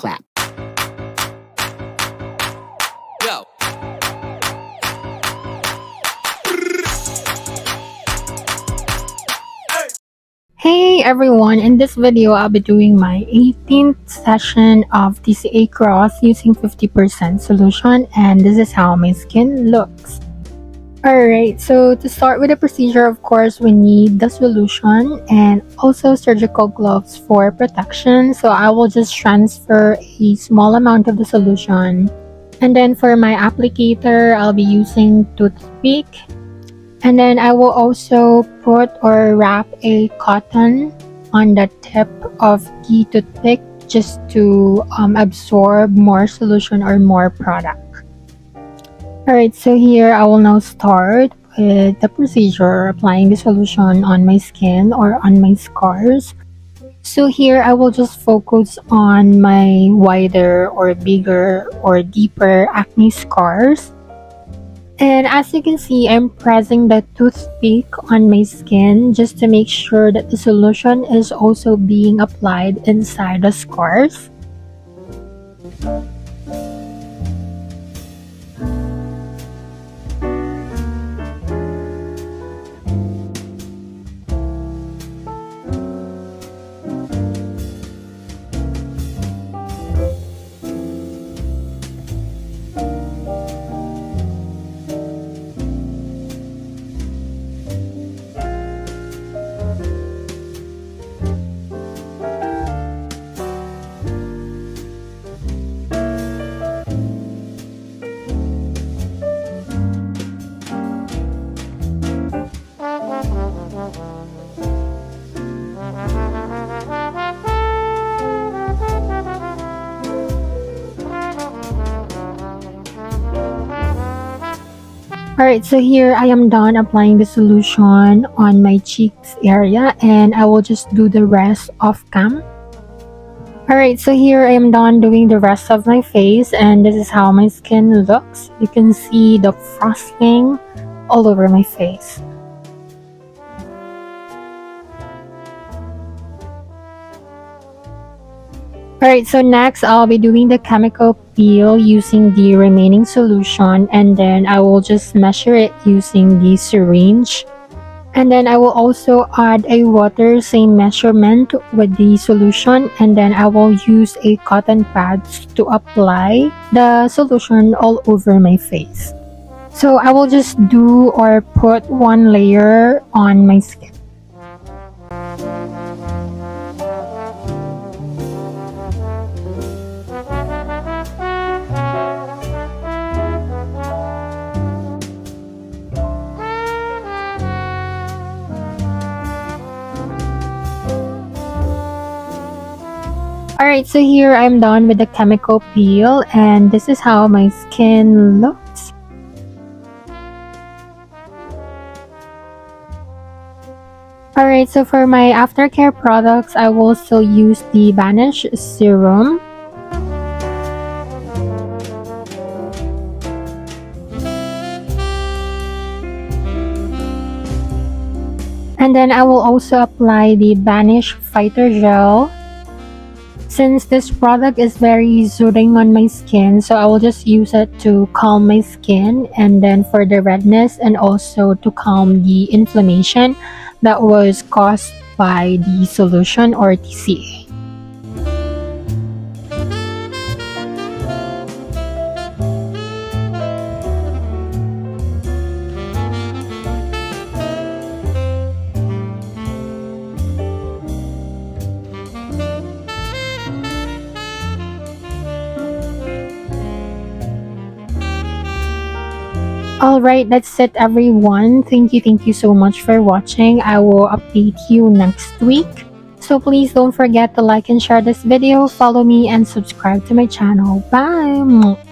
clap. Yo. Hey everyone, in this video I'll be doing my 18th session of TCA cross using 50% solution, and this is how my skin looks. Alright, so to start with the procedure, of course we need the solution and also surgical gloves for protection. So I will just transfer a small amount of the solution, and then for my applicator I'll be using toothpick. And then I will also put or wrap a cotton on the tip of the toothpick just to absorb more solution or more product. Alright, so here I will now start with the procedure, applying the solution on my skin or on my scars. So here I will just focus on my wider or bigger or deeper acne scars. And as you can see, I'm pressing the toothpick on my skin just to make sure that the solution is also being applied inside the scars. Alright, so here I am done applying the solution on my cheeks area, and I will just do the rest off cam. Alright, so here I am done doing the rest of my face, and this is how my skin looks. You can see the frosting all over my face. Alright, so next I'll be doing the chemical peel using the remaining solution, and then I will just measure it using the syringe. And then I will also add a water, same measurement with the solution, and then I will use a cotton pad to apply the solution all over my face. So I will just do or put one layer on my skin. Alright, so here I'm done with the chemical peel, and this is how my skin looks. Alright, so for my aftercare products, I will still use the Banish serum. And then I will also apply the Banish Fighter Gel. Since this product is very soothing on my skin, so I will just use it to calm my skin, and then for the redness and also to calm the inflammation that was caused by the solution or TCA. Alright, that's it everyone. Thank you so much for watching. I will update you next week. So please don't forget to like and share this video, follow me, and subscribe to my channel. Bye!